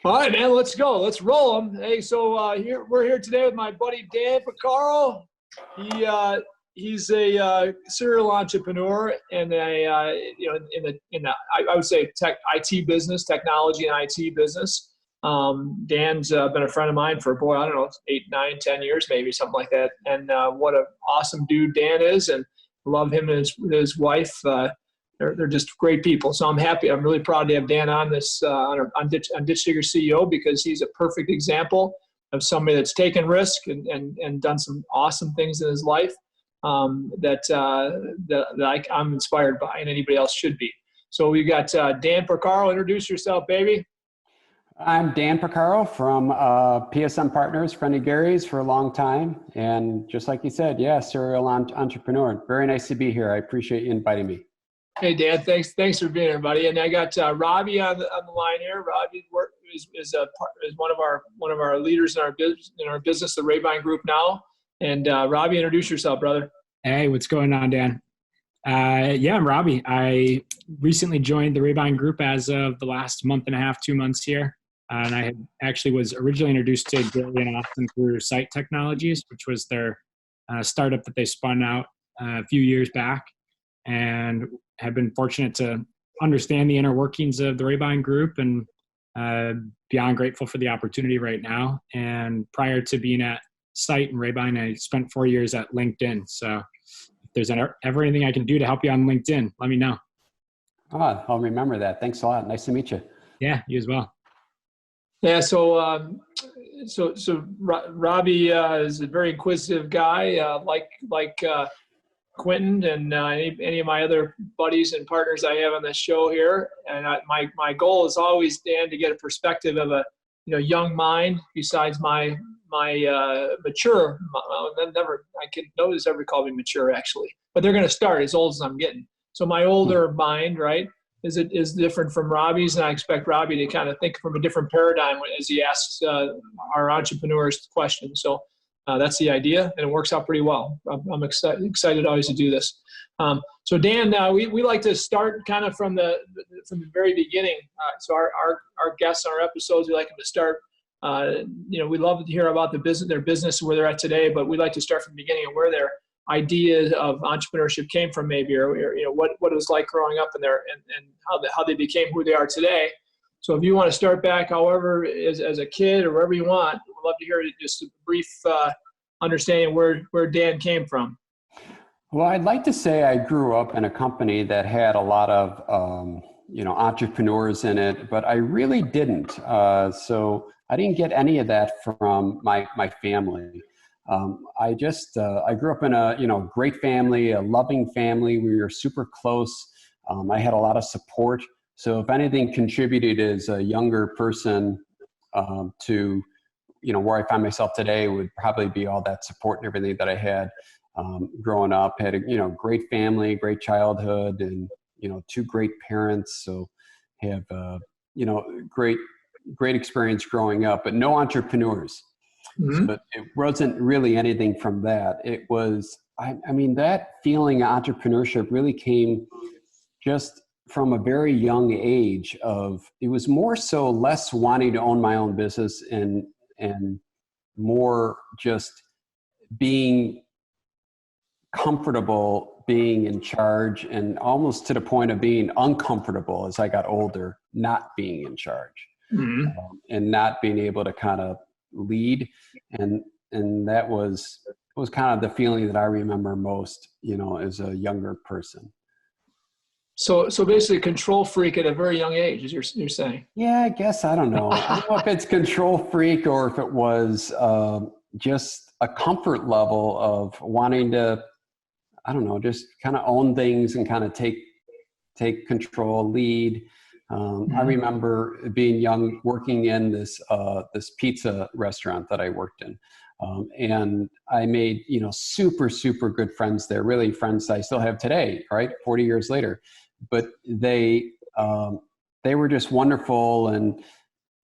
All right, man, let's go. Let's roll them. Hey, so we're here today with my buddy Dan Picaro. He's a serial entrepreneur and I would say IT business, technology and IT business. Dan's been a friend of mine for, boy, I don't know, 8, 9, 10 years, maybe something like that. And what an awesome dude Dan is, and love him and his wife. They're just great people. So I'm happy. I'm really proud to have Dan on this on Ditch Digger CEO, because he's a perfect example of somebody that's taken risk and done some awesome things in his life that I'm inspired by, and anybody else should be. So we got Dan Picaro. Introduce yourself, baby. I'm Dan Picaro from PSM Partners, friend of Gary's for a long time. And just like you said, yeah, serial entrepreneur. Very nice to be here. I appreciate you inviting me. Hey, Dan, thanks for being here, buddy. And I got Robbie on the line here. Robbie is one of our leaders in our business, the Rabine Group now. And Robbie, introduce yourself, brother. Hey, what's going on, Dan? Yeah, I'm Robbie. I recently joined the Rabine Group as of the last month and a half, 2 months here. And I actually was originally introduced to Gary and Austin through Site Technologies, which was their startup that they spun out a few years back, and have been fortunate to understand the inner workings of the Rabine Group, and beyond grateful for the opportunity right now. And prior to being at Site and Rabine, I spent 4 years at LinkedIn. So if there's ever anything I can do to help you on LinkedIn, let me know. Oh, I'll remember that. Thanks a lot. Nice to meet you. Yeah, you as well. Yeah, so Robbie is a very inquisitive guy, like Quentin and any of my other buddies and partners I have on this show here. And my goal is always, Dan, to get a perspective of a young mind, besides my mature. I can notice ever call me mature, actually, but they're going to start as old as I'm getting. So my older mind, right, is different from Robbie's, and I expect Robbie to kind of think from a different paradigm as he asks our entrepreneurs questions. So that's the idea, and it works out pretty well. I'm excited always to do this. So Dan, we like to start kind of from the very beginning. So our guests on our episodes, we like them to start. We love to hear about their business, where they're at today, but we like to start from the beginning and where their ideas of entrepreneurship came from, maybe, or what it was like growing up in there, and how they became who they are today. So if you want to start back, however, as a kid or wherever you want, we'd love to hear just a brief understanding where Dan came from. Well, I'd like to say I grew up in a company that had a lot of entrepreneurs in it, but I really didn't. So I didn't get any of that from my family. I grew up in a great family, a loving family. We were super close. I had a lot of support. So if anything contributed as a younger person to where I find myself today, would probably be all that support and everything that I had growing up. Had a great family, great childhood, and 2 great parents. So have great experience growing up, but no entrepreneurs. Mm-hmm. So it wasn't really anything from that. It was, that feeling of entrepreneurship really came just from a very young age. It was more so less wanting to own my own business and more just being comfortable being in charge, and almost to the point of being uncomfortable as I got older, not being in charge. Mm-hmm. And not being able to kind of lead. And that was kind of the feeling that I remember most, as a younger person. So basically control freak at a very young age, as you're saying. Yeah, I guess. I don't know. I don't know if it's control freak or if it was just a comfort level of wanting to, just kind of own things and kind of take control, lead. I remember being young, working in this pizza restaurant that I worked in. And I made, super, super good friends there, really friends I still have today, right? 40 years later. But they were just wonderful.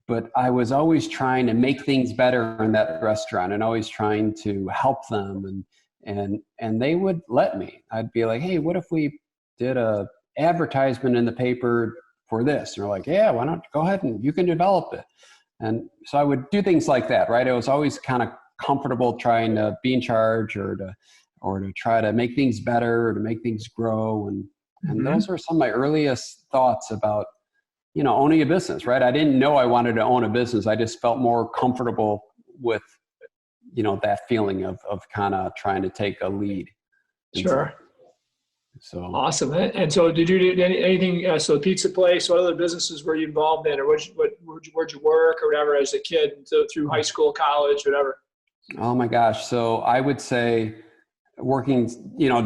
But I was always trying to make things better in that restaurant and always trying to help them. And they would let me. I'd be like, hey, what if we did a advertisement in the paper for this? And they're like, yeah, why not go ahead and you can develop it. And so I would do things like that, right? I was always kind of comfortable trying to be in charge or to try to make things better or to make things grow. And those were some of my earliest thoughts about, owning a business, right? I didn't know I wanted to own a business. I just felt more comfortable with, that feeling of kind of trying to take a lead. Sure. So awesome. And so did you do anything, so pizza place, what other businesses were you involved in, or where'd you work or whatever as a kid, so through high school, college, whatever? Oh my gosh. So I would say working,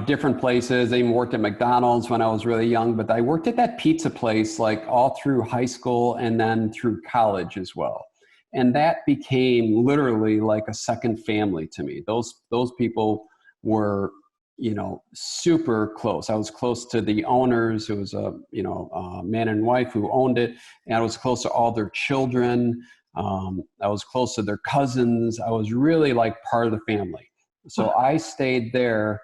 different places. I even worked at McDonald's when I was really young, but I worked at that pizza place like all through high school and then through college as well. And that became literally like a second family to me. Those people were, super close. I was close to the owners. It was a man and wife who owned it. And I was close to all their children. I was close to their cousins. I was really like part of the family. So I stayed there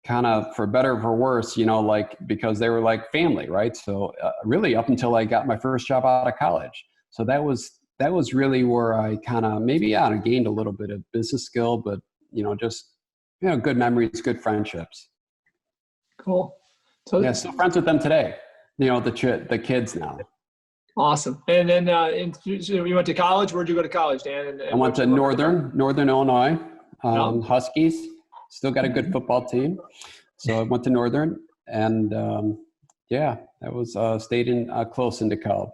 kind of for better or for worse, because they were like family, right? So really up until I got my first job out of college. So that was really where I kind of gained a little bit of business skill, but good memories, good friendships. Cool. So yeah, still friends with them today. The kids now. Awesome. And then so you went to college. Where'd you go to college, Dan? And I went to Northern Illinois. Huskies. Still got a good football team. So I went to Northern, and that was stayed in close in DeKalb.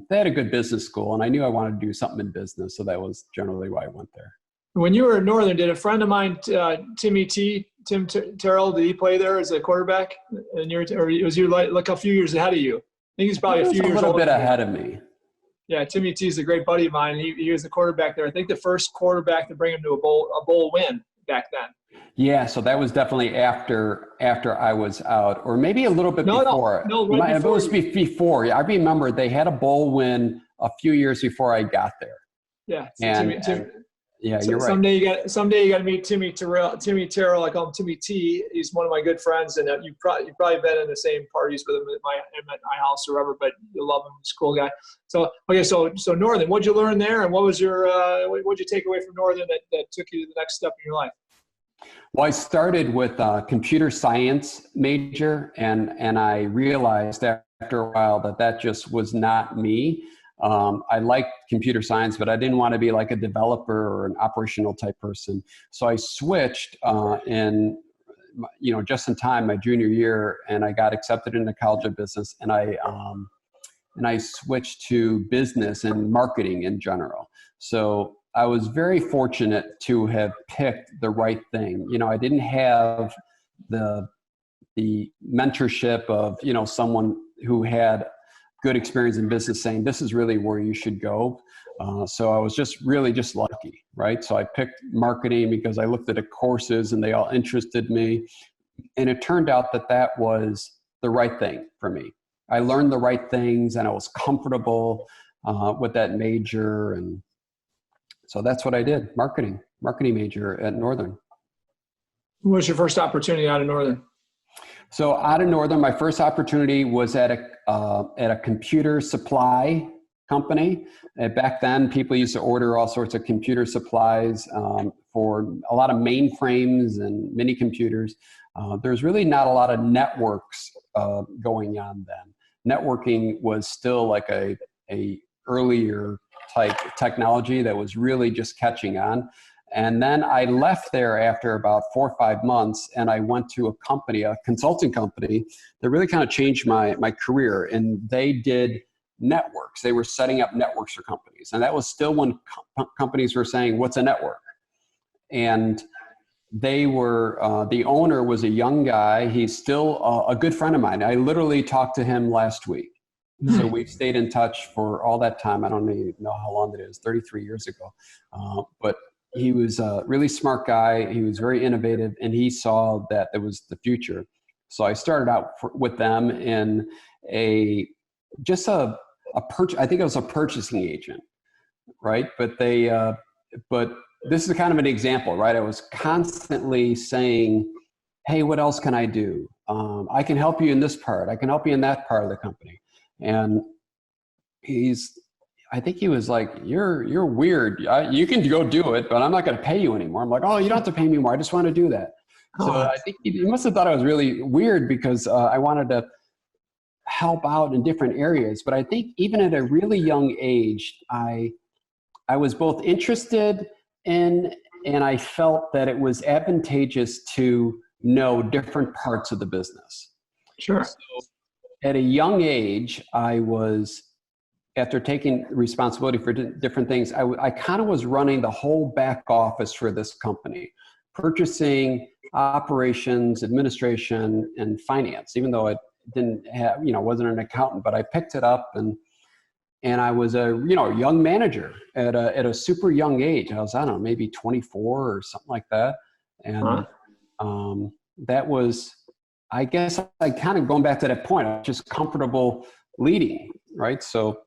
They had a good business school, and I knew I wanted to do something in business, so that was generally why I went there. When you were at Northern, did a friend of mine, Tim Terrell, did he play there as a quarterback? And or was you like a few years ahead of you? I think he's probably a few years older. A little bit ahead of me. Yeah, Timmy T is a great buddy of mine. He was the quarterback there. I think the first quarterback to bring him to a bowl win back then. Yeah, so that was definitely after I was out, or maybe a little bit before. No, right before. It was before. Yeah, I remember they had a bowl win a few years before I got there. Yeah, so you're right. Someday you got to meet Timmy Terrell. I call him Timmy T. He's one of my good friends, and you've probably been in the same parties with him at my house or whatever. But you love him. He's a cool guy. So okay, so Northern, what'd you learn there, and what was your what'd you take away from Northern that took you to the next step in your life? Well, I started with a computer science major, and I realized after a while that just was not me. I liked computer science, but I didn't want to be like a developer or an operational type person. So I switched just in time, my junior year, and I got accepted into College of Business, and I switched to business and marketing in general. So I was very fortunate to have picked the right thing. I didn't have the mentorship of, someone who had good experience in business saying, this is really where you should go. So I was just lucky, right? So I picked marketing because I looked at the courses and they all interested me. And it turned out that was the right thing for me. I learned the right things and I was comfortable with that major. And so that's what I did, marketing major at Northern. What was your first opportunity out of Northern? So out of Northern, my first opportunity was at a computer supply company. Back then, people used to order all sorts of computer supplies for a lot of mainframes and mini computers. There's really not a lot of networks going on then. Networking was still like a earlier type technology that was really just catching on. And then I left there after about 4 or 5 months, and I went to a consulting company that really kind of changed my career. And they did networks. They were setting up networks for companies. And that was still when companies were saying, what's a network? And they were, the owner was a young guy. He's still a good friend of mine. I literally talked to him last week. So we've stayed in touch for all that time. I don't even know how long it is, 33 years ago. But he was a really smart guy. He was very innovative, and he saw that there was the future. So I started out with them in I think it was a purchasing agent, right? But this is kind of an example, right? I was constantly saying, hey, what else can I do? I can help you in this part. I can help you in that part of the company. And I think he was like, you're weird. You can go do it, but I'm not going to pay you anymore. I'm like, oh, you don't have to pay me more. I just want to do that. So I think he must have thought I was really weird because I wanted to help out in different areas. But I think even at a really young age, I was both interested in, and I felt that it was advantageous to know different parts of the business. Sure. So at a young age, I was, after taking responsibility for different things, I kind of was running the whole back office for this company, purchasing, operations, administration, and finance, even though I didn't have, wasn't an accountant, but I picked it up and I was a, young manager at a super young age. I was, I don't know, maybe 24 or something like that. And that was, I guess I kind of going back to that point, I was just comfortable leading, right? So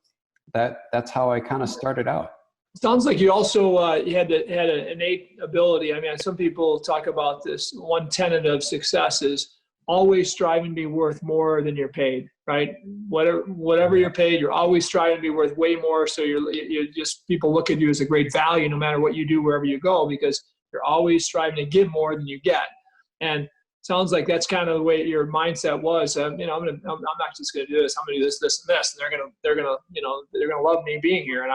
that's how I kind of started out. Sounds like you also you had an innate ability. I mean, some people talk about this. One tenet of success is always striving to be worth more than you're paid, right? Whatever you're paid, you're always striving to be worth way more. So you just, people look at you as a great value no matter what you do wherever you go, because you're always striving to give more than you get. And sounds like that's kind of the way your mindset was. I'm not just going to do this. I'm going to do this, this, and this, and they're gonna love me being here, and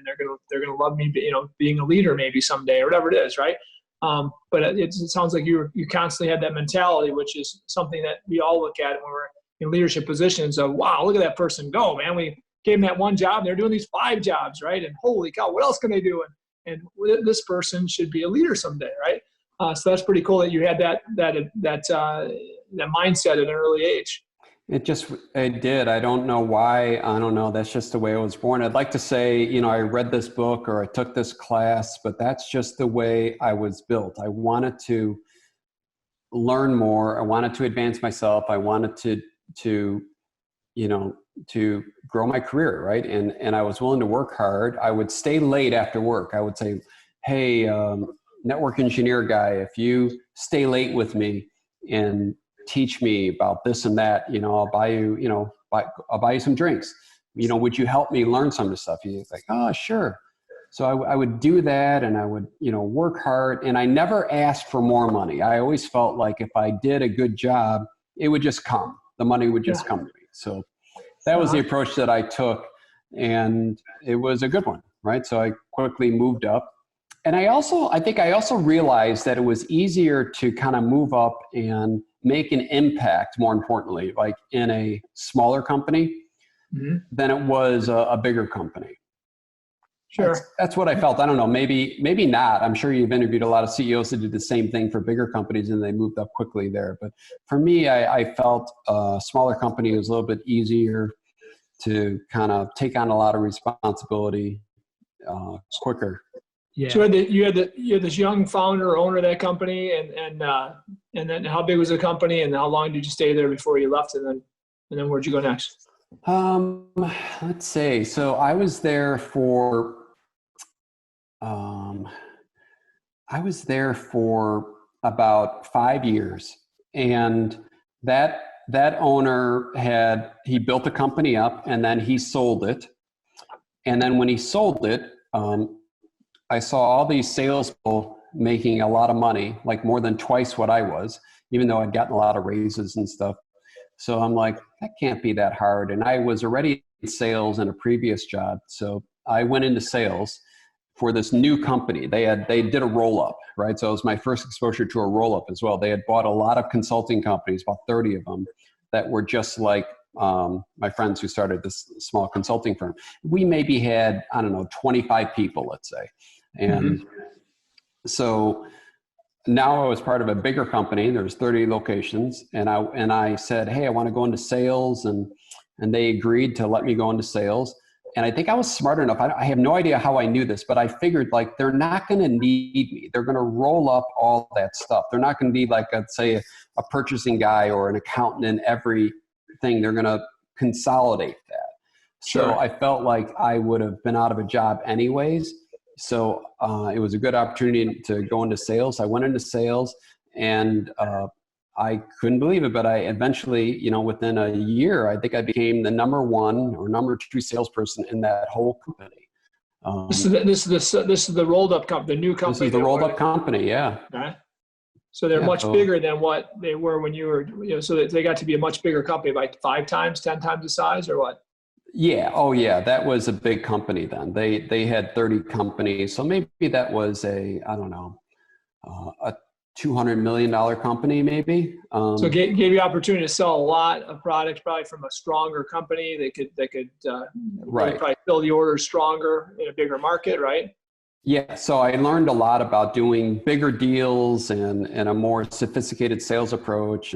they're gonna love me, being a leader maybe someday or whatever it is, right? But it sounds like you constantly had that mentality, which is something that we all look at when we're in leadership positions. Of, wow, look at that person go, man! We gave them that one job, and they're doing these 5 jobs, right? And holy cow, what else can they do? And this person should be a leader someday, right? So that's pretty cool that you had that mindset at an early age. It did. I don't know why. I don't know. That's just the way I was born. I'd like to say, I read this book or I took this class, but that's just the way I was built. I wanted to learn more. I wanted to advance myself. I wanted to grow my career, right? And I was willing to work hard. I would stay late after work. I would say, hey, network engineer guy, if you stay late with me and teach me about this and that, I'll buy you, I'll buy you some drinks. Would you help me learn some of this stuff? He's like, oh, sure. So I would do that, and I would, work hard, and I never asked for more money. I always felt like if I did a good job, it would just come. The money would just come to me. So that was the approach that I took, and it was a good one, right? So I quickly moved up. And I think I also realized that it was easier to kind of move up and make an impact, more importantly, like in a smaller company than it was a bigger company. Sure. That's what I felt. I don't know, maybe not. I'm sure you've interviewed a lot of CEOs that did the same thing for bigger companies and they moved up quickly there. But for me, I felt a smaller company was a little bit easier to kind of take on a lot of responsibility quicker. Yeah. So you had this young founder or owner of that company, and then how big was the company, and how long did you stay there before you left, and then where'd you go next? Let's see. So I was there for about 5 years, and that owner he built the company up, and then he sold it, and then when he sold it, I saw all these salespeople making a lot of money, like more than twice what I was, even though I'd gotten a lot of raises and stuff. So I'm like, that can't be that hard. And I was already in sales in a previous job. So I went into sales for this new company. They did a roll-up, right? So it was my first exposure to a roll-up as well. They had bought a lot of consulting companies, about 30 of them, that were just like my friends who started this small consulting firm. We maybe had, 25 people, let's say. And so now I was part of a bigger company. There's 30 locations, and I said, hey, I want to go into sales, and they agreed to let me go into sales. And I think I was smart enough. I have no idea how I knew this, but I figured like they're not going to need me. They're going to roll up all that stuff. They're not going to be like, let's say, a purchasing guy or an accountant in everything. They're going to consolidate that. Sure. So I felt like I would have been out of a job anyways. So it was a good opportunity to go into sales. I went into sales, and I couldn't believe it, but I eventually, within a year, I think I became the number 1 or number 2 salesperson in that whole company. This is the rolled up company, the new company. This is the rolled up company, yeah. Okay. So they're much bigger than what they were when you were, so that they got to be a much bigger company, like 5 times, 10 times the size, or what? Yeah. Oh, yeah. That was a big company then. They had 30 companies. So maybe that was a $200 million company, maybe. So it gave you opportunity to sell a lot of products, probably from a stronger company. They could right. probably fill the orders stronger in a bigger market, right? Yeah. So I learned a lot about doing bigger deals and a more sophisticated sales approach.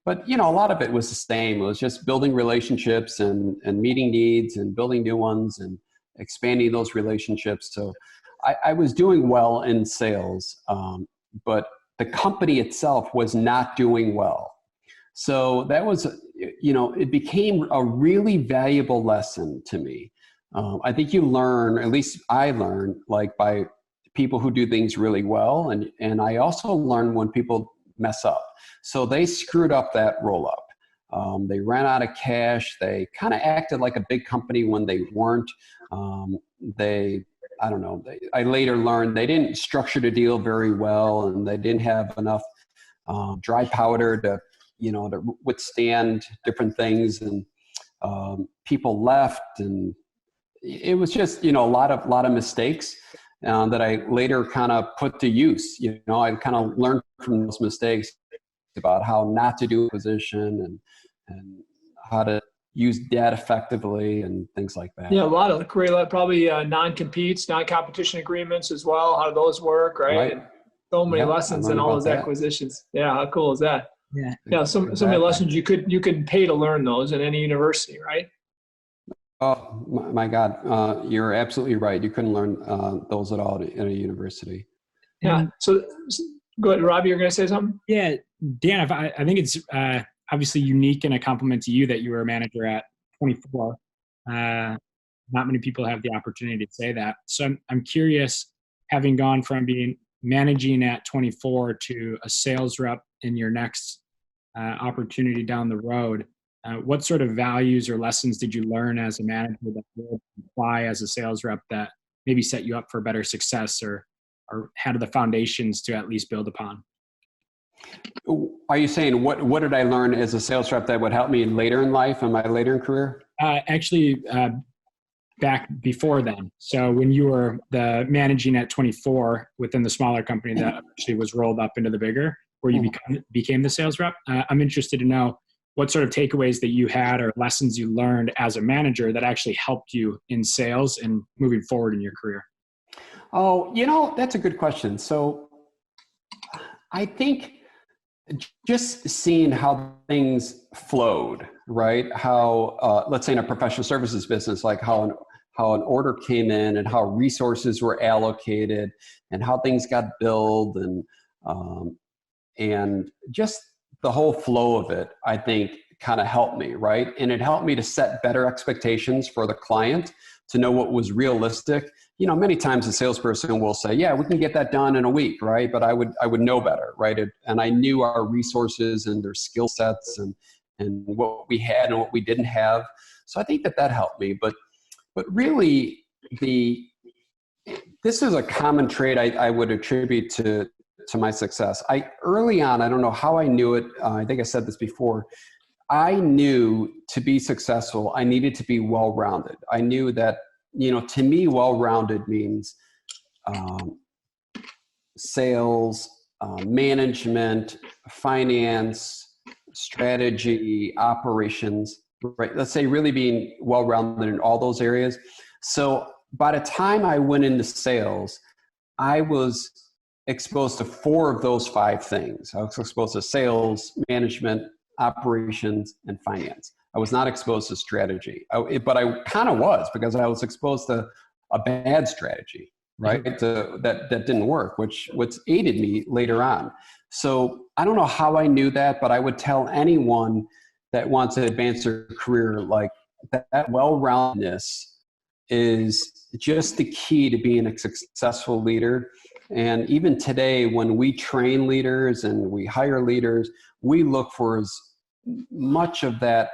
But a lot of it was the same. It was just building relationships and meeting needs and building new ones and expanding those relationships. So I was doing well in sales, but the company itself was not doing well. So that was, it became a really valuable lesson to me. I think you learn, at least I learned, like by people who do things really well. And I also learned when people mess up. So they screwed up that roll up. They ran out of cash. They kind of acted like a big company when they weren't. I later learned they didn't structure the deal very well, and they didn't have enough dry powder to withstand different things. And people left, and it was just, a lot of mistakes that I later kind of put to use. I kind of learned from those mistakes about how not to do a position and how to use debt effectively and things like that. Yeah, a lot of probably non-competes, non-competition agreements as well. How do those work, right? And so many lessons in all those acquisitions. Yeah, how cool is that? Yeah. So many lessons you could pay to learn those in any university, right? Oh my God, you're absolutely right. You couldn't learn those at all in a university. Yeah. So go ahead, Robbie. You're going to say something? Yeah, Dan. I think it's obviously unique and a compliment to you that you were a manager at 24. Not many people have the opportunity to say that. So I'm curious, having gone from being managing at 24 to a sales rep in your next opportunity down the road, what sort of values or lessons did you learn as a manager that you apply as a sales rep that maybe set you up for better success or had the foundations to at least build upon? Are you saying what did I learn as a sales rep that would help me later in life and my later in career? Actually, back before then. So when you were the managing at 24 within the smaller company that actually was rolled up into the bigger, where you became the sales rep, I'm interested to know what sort of takeaways that you had or lessons you learned as a manager that actually helped you in sales and moving forward in your career. Oh, that's a good question. So I think just seeing how things flowed, right? How, let's say in a professional services business, like how an order came in and how resources were allocated and how things got billed and just the whole flow of it, I think kind of helped me, right? And it helped me to set better expectations for the client, to know what was realistic. Many times a salesperson will say, yeah, we can get that done in a week, right? But I would know better, right? And I knew our resources and their skill sets and what we had and what we didn't have. So I think that helped me. But really, this is a common trait I would attribute to my success. Early on, I don't know how I knew it. I think I said this before. I knew to be successful, I needed to be well-rounded. I knew that, to me, well-rounded means sales, management, finance, strategy, operations, right? Let's say really being well-rounded in all those areas. So by the time I went into sales, I was exposed to 4 of those 5 things. I was exposed to sales, management, operations, and finance. I was not exposed to strategy, but I kind of was, because I was exposed to a bad strategy, right? That didn't work, which aided me later on. So I don't know how I knew that, but I would tell anyone that wants to advance their career, like that well-roundedness is just the key to being a successful leader. And even today, when we train leaders and we hire leaders, we look for as much of that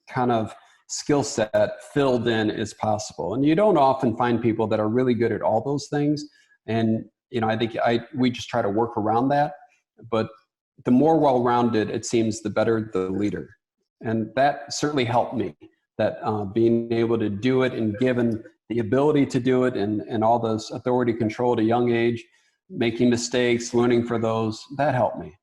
kind of skill set filled in as possible. And you don't often find people that are really good at all those things. And, you know, I think we just try to work around that. But the more well-rounded it seems, the better the leader. And that certainly helped me, that being able to do it and given the ability to do it and all this authority control at a young age, making mistakes, learning for those, that helped me.